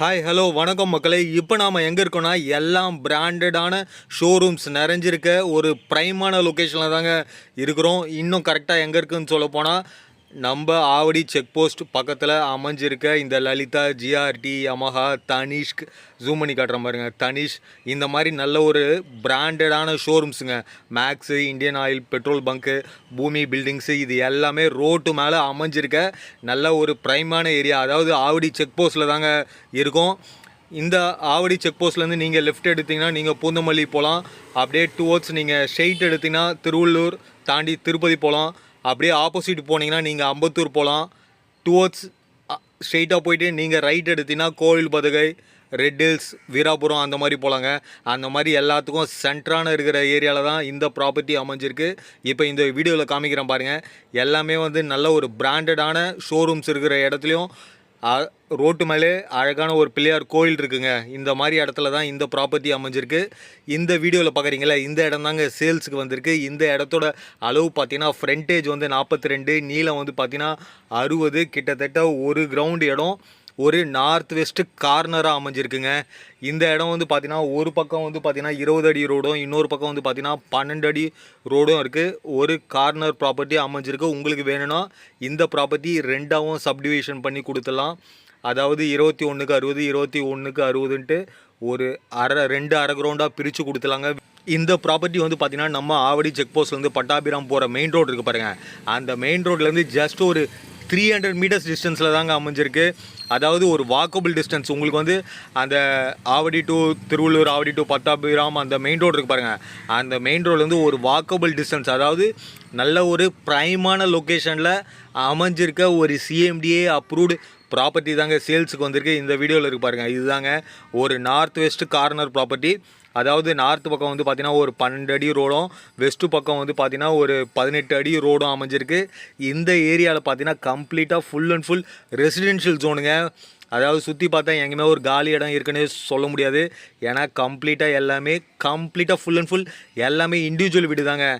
Hi hello வணக்கம் மக்களே. இப்போ நாம் எங்கே இருக்கோன்னா எல்லாம் பிராண்டடான ஷோரூம்ஸ் நிறைஞ்சிருக்க ஒரு ப்ரைமான லொக்கேஷனில் தாங்க இருக்கிறோம். இன்னும் கரெக்டாக எங்கே இருக்குதுன்னு சொல்ல போனால் நம்ம ஆவடி செக் போஸ்ட் பக்கத்தில் அமைஞ்சிருக்க இந்த லலிதா, ஜிஆர்டி, யமஹா, தனிஷ்க், ஜூம் பண்ணி காட்டுற பாருங்க, தனிஷ், இந்த மாதிரி நல்ல ஒரு பிராண்டடான ஷோரூம்ஸுங்க. Max, Indian Oil, petrol bunk, Bhoomi buildings, இது எல்லாமே ரோட்டு மேலே அமைஞ்சிருக்க நல்ல ஒரு ப்ரைமான ஏரியா. அதாவது ஆவடி செக் போஸ்ட்டில் தாங்க இருக்கும். இந்த ஆவடி செக் போஸ்ட்லேருந்து நீங்கள் லெஃப்ட் எடுத்திங்கன்னா நீங்கள் பூந்தமல்லி போகலாம். அப்படியே டுவோர்ட்ஸ் நீங்கள் ஸ்ட்ரெயிட் எடுத்திங்கன்னா திருவள்ளூர் தாண்டி திருப்பதி போகலாம். அப்படியே ஆப்போசிட் போனீங்கன்னா நீங்கள் அம்பத்தூர் போகலாம். டுவோர்ட்ஸ் ஸ்ட்ரெயிட்டாக போயிட்டு நீங்கள் ரைட் எடுத்திங்கன்னா கோவில் பதுகை, ரெட் ஹில்ஸ், வீராபுரம் அந்த மாதிரி போகலாங்க. அந்த மாதிரி எல்லாத்துக்கும் சென்ட்ரான இருக்கிற ஏரியாவில் தான் இந்த ப்ராப்பர்ட்டி அமைஞ்சிருக்கு. இப்போ இந்த வீடியோவில் காமிக்கிறேன் பாருங்கள். எல்லாமே நல்ல ஒரு பிராண்டடான ஷோரூம்ஸ் இருக்கிற இடத்துலையும் ரோட்டு மேலே அழகான ஒரு பிள்ளையார் கோயில் இருக்குங்க. இந்த மாதிரி இடத்துல தான் இந்த ப்ராப்பர்ட்டி அமைஞ்சிருக்கு. இந்த வீடியோவில் பார்க்குறீங்களா, இந்த இடம் தாங்க சேல்ஸுக்கு வந்திருக்கு. இந்த இடத்தோட அளவு பார்த்தீங்கன்னா ஃப்ரண்டேஜ் 42, நீளம் பார்த்தீங்கன்னா 60, கிட்டத்தட்ட ஒரு கிரவுண்டு இடம் ஒரு நார்த் வெஸ்ட்டு கார்னராக அமைஞ்சிருக்குங்க. இந்த இடம் பார்த்தீங்கன்னா ஒரு பக்கம் பார்த்தீங்கன்னா 20 அடி ரோடும், இன்னொரு பக்கம் பார்த்தீங்கன்னா 12 அடி ரோடும் இருக்குது. ஒரு கார்னர் ப்ராப்பர்ட்டி அமைஞ்சிருக்கு. உங்களுக்கு வேணும்னா இந்த ப்ராப்பர்ட்டி ரெண்டாகவும் சப்டிவிஷன் பண்ணி கொடுத்துடலாம். அதாவது 21க்கு 60, 21க்கு 60ன்ட்டு ஒரு ரெண்டு அரை கிரவுண்டாக பிரித்து கொடுத்துலாங்க. இந்த ப்ராப்பர்ட்டி பார்த்தீங்கன்னா நம்ம ஆவடி செக் போஸ்ட்லேருந்து பட்டாபிராம் போகிற மெயின் ரோடு இருக்குது பாருங்கள். அந்த மெயின் ரோட்லேருந்து ஜஸ்ட் ஒரு 300 மீட்டர்ஸ் டிஸ்டன்ஸில் தாங்க அமைஞ்சிருக்கு. அதாவது ஒரு வாக்கபிள் டிஸ்டன்ஸ். உங்களுக்கு அந்த ஆவடி டு திருவள்ளூர், ஆவடி டு பட்டாபிராம் அந்த மெயின் ரோடு இருக்குது பாருங்கள். அந்த மெயின் ரோட்லேருந்து ஒரு வாக்கபிள் டிஸ்டன்ஸ், அதாவது நல்ல ஒரு ப்ரைமான லொக்கேஷனில் அமைஞ்சிருக்க ஒரு சிஎம்டிஏ அப்ரூவ்டு ப்ராப்பர்ட்டி தாங்க சேல்ஸுக்கு வந்திருக்கு. இந்த வீடியோவில் இருக்குது பாருங்கள். இதுதாங்க ஒரு நார்த் வெஸ்ட் கார்னர் ப்ராப்பர்ட்டி. அதாவது நார்த்து பக்கம் பார்த்தீங்கன்னா ஒரு 12 அடி ரோடும், வெஸ்ட்டு பக்கம் பார்த்தீங்கன்னா ஒரு 18 அடி ரோடும் அமைஞ்சிருக்கு. இந்த ஏரியாவில் பார்த்தீங்கன்னா கம்ப்ளீட்டாக ஃபுல் அண்ட் ஃபுல் ரெசிடென்ஷியல் ஜோனுங்க. அதாவது சுற்றி பார்த்தா எங்கேயுமே ஒரு காலி இடம் இருக்குன்னு சொல்ல முடியாது. ஏன்னா கம்ப்ளீட்டாக ஃபுல் அண்ட் ஃபுல் எல்லாமே இண்டிவிஜுவல் வீடு தாங்க.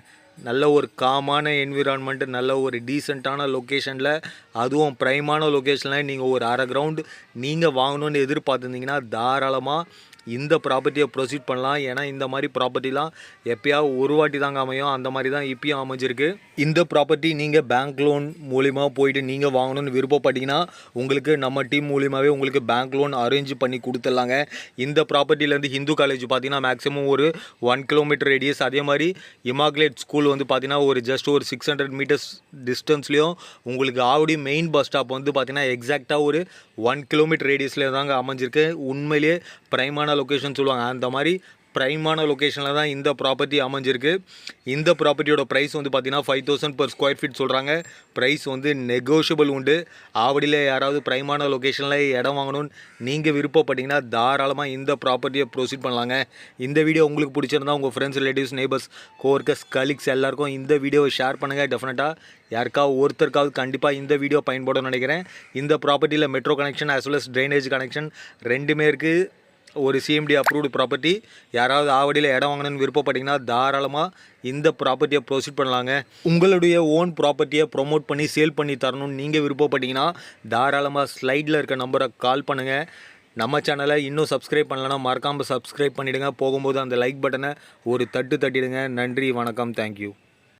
நல்ல ஒரு காமான என்விரான்மெண்ட்டு, நல்ல ஒரு டீசெண்டான லொக்கேஷனில், அதுவும் ப்ரைமான லொக்கேஷனில் நீங்கள் ஒரு அரை கிரவுண்டு நீங்கள் வாங்கணுன்னு எதிர்பார்த்துருந்தீங்கன்னா தாராளமாக இந்த ப்ராப்பர்ட்டியை ப்ரொசீட் பண்ணலாம். ஏன்னா இந்த மாதிரி ப்ராப்பர்ட்டிலாம் எப்போயாவது ஒரு வாட்டி தாங்க அமையும். அந்த மாதிரி தான் இப்பயும் அமைஞ்சிருக்கு. இந்த ப்ராப்பர்ட்டி நீங்கள் பேங்க் லோன் மூலிமா போயிட்டு நீங்கள் வாங்கணும்னு விருப்பப்பட்டீங்கன்னா உங்களுக்கு நம்ம டீம் மூலிமாவே உங்களுக்கு பேங்க் லோன் அரேஞ்ச் பண்ணி கொடுத்துடலாங்க. இந்த ப்ராப்பர்ட்டிலேருந்து ஹிந்து காலேஜ் பார்த்தீங்கன்னா மேக்ஸிமம் ஒரு 1 கிலோமீட்டர் ரேடியஸ். அதே மாதிரி இமாக்லேட் ஸ்கூல் பார்த்தீங்கன்னா ஒரு ஜஸ்ட் ஒரு 600 மீட்டர்ஸ் டிஸ்டன்ஸ்லேயும், உங்களுக்கு ஆவடி மெயின் பஸ் ஸ்டாப் பார்த்தீங்கன்னா எக்ஸாக்டாக ஒரு 1 கிலோமீட்டர் ரேடியஸில் தாங்க அமைஞ்சிருக்கு. உண்மையிலேயே ப்ரைமான லொக்கேஷன் சொல்லுவாங்க, அந்த மாதிரி ப்ரைமான லொக்கேஷனில் தான் இந்த ப்ராப்பர்ட்டி அமைஞ்சிருக்கு. இந்த ப்ராப்பர்ட்டியோட ப்ரைஸ் பார்த்தீங்கன்னா 5000 per ஸ்கொயர் ஃபீட் சொல்கிறாங்க. ப்ரைஸ் நெகோஷியபிள் உண்டு. ஆவடியில் யாராவது ப்ரைமான லொக்கேஷனில் இடம் வாங்கணும்னு நீங்கள் விருப்பப்பட்டீங்கன்னா தாராளமாக இந்த ப்ராப்பர்ட்டியை ப்ரொசீட் பண்ணலாங்க. இந்த வீடியோ உங்களுக்கு பிடிச்சிருந்தா உங்கள் friends, relatives, neighbours, co-workers, colleagues எல்லாருக்கும் இந்த வீடியோவை ஷேர் பண்ணுங்கள். டெஃபினட்டாக யாருக்காவது ஒருத்தருக்காவது கண்டிப்பாக இந்த வீடியோ பயன்படும்னு நினைக்கிறேன். இந்த ப்ராப்பர்ட்டியில் metro connection as well as drainage connection ரெண்டுமே இருக்குது. ஒரு சிஎம்டி அப்ரூவ்டு ப்ராப்பர்ட்டி. யாராவது ஆவடியில் இடம் வாங்கணும்னு விருப்பப்பட்டீங்கன்னா தாராளமாக இந்த ப்ராப்பர்ட்டியை ப்ரொசீட் பண்ணலாங்க. உங்களுடைய ஓன் ப்ராப்பர்ட்டியை ப்ரொமோட் பண்ணி சேல் பண்ணி தரணும்னு நீங்கள் விருப்பப்பட்டீங்கன்னா தாராளமாக ஸ்லைடில் இருக்க நம்பரை கால் பண்ணுங்கள். நம்ம சேனலை இன்னும் சப்ஸ்கிரைப் பண்ணலன்னா மறக்காமல் சப்ஸ்கிரைப் பண்ணிவிடுங்க. போகும்போது அந்த லைக் பட்டனை ஒரு தட்டிடுங்க. நன்றி, வணக்கம், தேங்க்யூ.